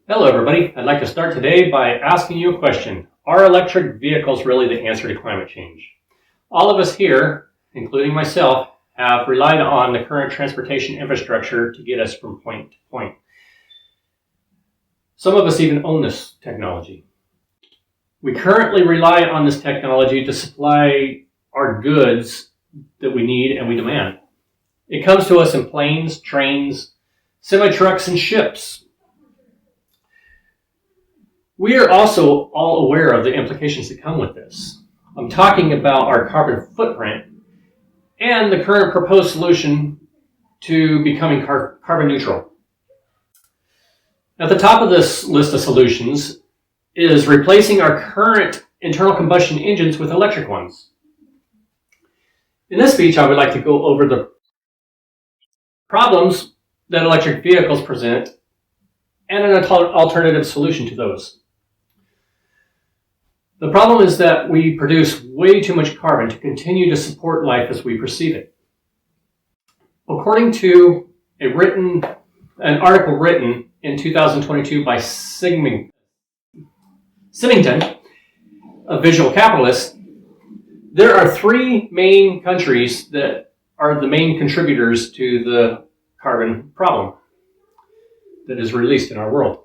Hello everybody, I'd like to start today by asking you a question. Are electric vehicles really the answer to climate change? All of us here, including myself, have relied on the current transportation infrastructure to get us from point to point. Some of us even own this technology. We currently rely on this technology to supply our goods that we need and we demand. It comes to us in planes, trains, semi-trucks, and ships. We are also all aware of the implications that come with this. I'm talking about our carbon footprint and the current proposed solution to becoming carbon neutral. At the top of this list of solutions is replacing our current internal combustion engines with electric ones. In this speech, I would like to go over the problems that electric vehicles present and an alternative solution to those. The problem is that we produce way too much carbon to continue to support life as we perceive it. According to an article written in 2022 by Symington, a visual capitalist, there are three main countries that are the main contributors to the carbon problem that is released in our world.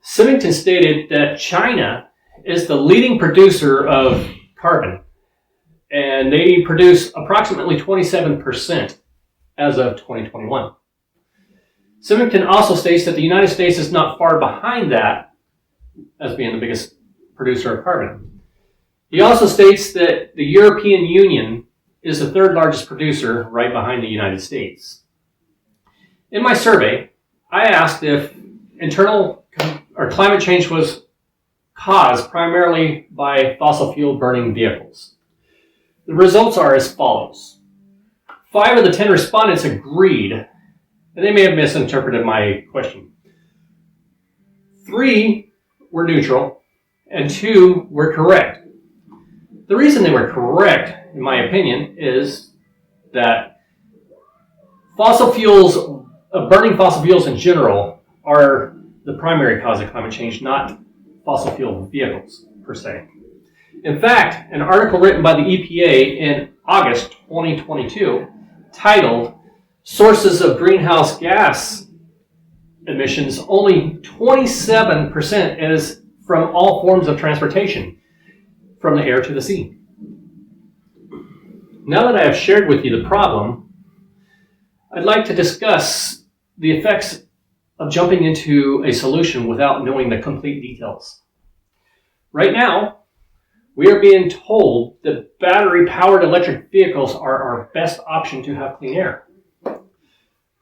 Symington stated that China is the leading producer of carbon, and they produce approximately 27% as of 2021. Symington also states that the United States is not far behind that as being the biggest producer of carbon. He also states that the European Union is the third largest producer right behind the United States. In my survey, I asked if climate change was caused primarily by fossil fuel burning vehicles. The results are as follows. 5 of the 10 respondents agreed, and they may have misinterpreted my question. 3 were neutral, and 2 were correct. The reason they were correct, in my opinion, is that burning fossil fuels in general are the primary cause of climate change, not fossil fuel vehicles per se. In fact, an article written by the EPA in August 2022 titled Sources of Greenhouse Gas Emissions, only 27% is from all forms of transportation, from the air to the sea. Now that I have shared with you the problem, I'd like to discuss the effects of jumping into a solution without knowing the complete details. Right now, we are being told that battery-powered electric vehicles are our best option to have clean air.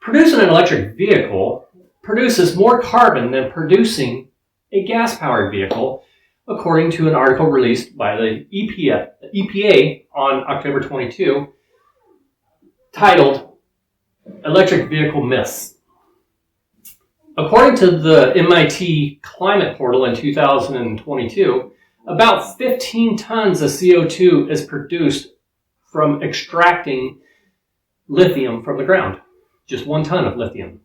Producing an electric vehicle produces more carbon than producing a gas-powered vehicle, according to an article released by the EPA on October 22, titled Electric Vehicle Myths. According to the MIT Climate Portal in 2022, about 15 tons of CO2 is produced from extracting lithium from the ground. Just 1 ton of lithium.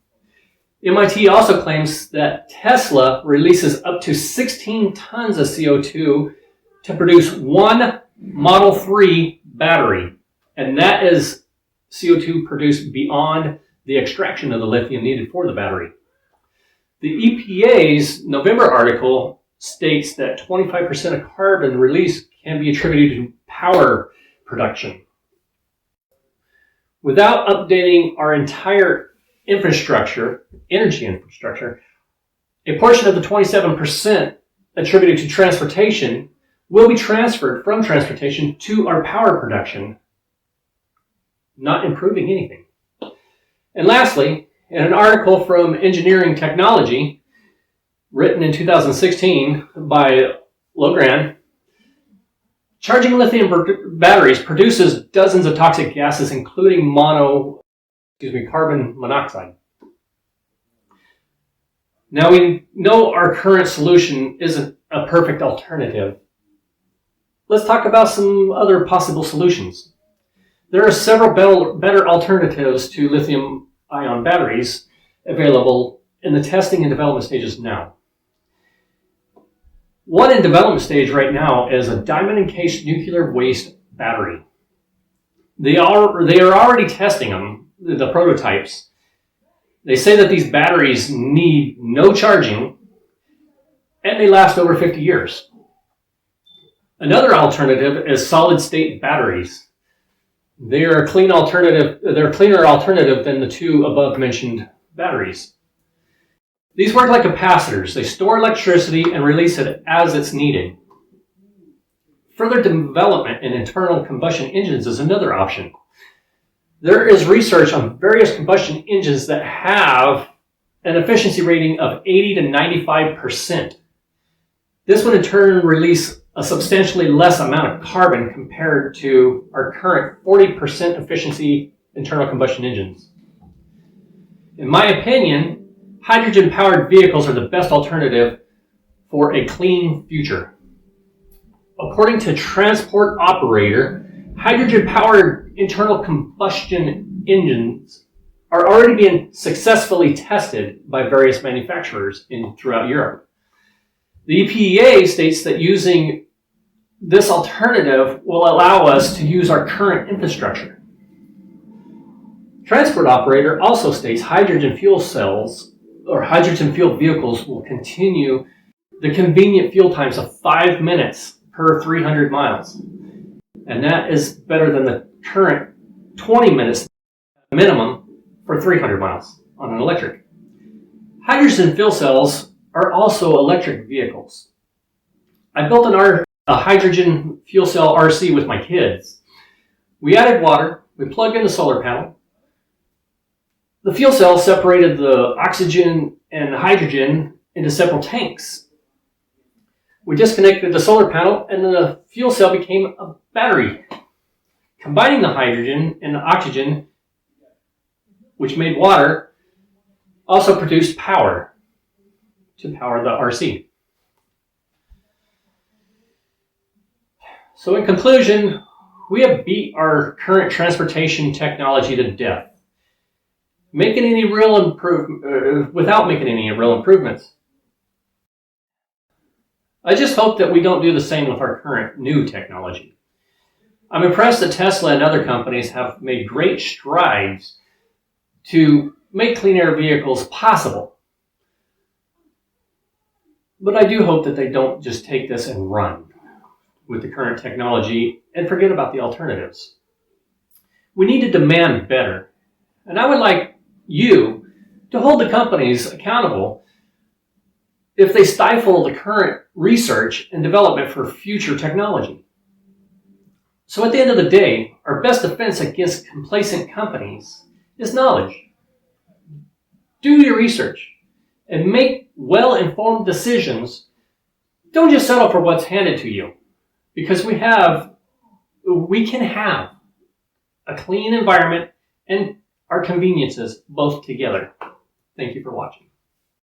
MIT also claims that Tesla releases up to 16 tons of CO2 to produce 1 Model 3 battery. And that is CO2 produced beyond the extraction of the lithium needed for the battery. The EPA's November article states that 25% of carbon release can be attributed to power production. Without updating our entire energy infrastructure, a portion of the 27% attributed to transportation will be transferred from transportation to our power production, not improving anything. And lastly, in an article from Engineering Technology, written in 2016 by Logran, charging lithium batteries produces dozens of toxic gases, including carbon monoxide. Now we know our current solution isn't a perfect alternative. Let's talk about some other possible solutions. There are several better alternatives to lithium-ion batteries available in the testing and development stages now. One in development stage right now is a diamond-encased nuclear waste battery. They are already testing them, the prototypes. They say that these batteries need no charging and they last over 50 years. Another alternative is solid-state batteries. They are a clean alternative. They're a cleaner alternative than the two above-mentioned batteries. These work like capacitors. They store electricity and release it as it's needed. Further development in internal combustion engines is another option. There is research on various combustion engines that have an efficiency rating of 80 to 95%. This would in turn release a substantially less amount of carbon compared to our current 40% efficiency internal combustion engines. In my opinion, hydrogen-powered vehicles are the best alternative for a clean future. According to Transport Operator, hydrogen-powered internal combustion engines are already being successfully tested by various manufacturers throughout Europe. The EPA states that using this alternative will allow us to use our current infrastructure. Transport Operator also states hydrogen fuel cells or hydrogen fuel vehicles will continue the convenient fuel times of 5 minutes per 300 miles. And that is better than the current 20 minutes minimum for 300 miles on an electric. Hydrogen fuel cells are also electric vehicles. I built a hydrogen fuel cell RC with my kids. We added water, we plugged in the solar panel. The fuel cell separated the oxygen and hydrogen into several tanks. We disconnected the solar panel and the fuel cell became a battery. Combining the hydrogen and the oxygen, which made water, also produced power to power the RC. So in conclusion, we have beat our current transportation technology to death, without making any real improvements. I just hope that we don't do the same with our current new technology. I'm impressed that Tesla and other companies have made great strides to make clean air vehicles possible. But I do hope that they don't just take this and run with the current technology and forget about the alternatives. We need to demand better. And I would like you to hold the companies accountable if they stifle the current research and development for future technology. So at the end of the day, our best defense against complacent companies is knowledge. Do your research and make well-informed decisions. Don't just settle for what's handed to you, because we can have a clean environment and our conveniences both together. Thank you for watching.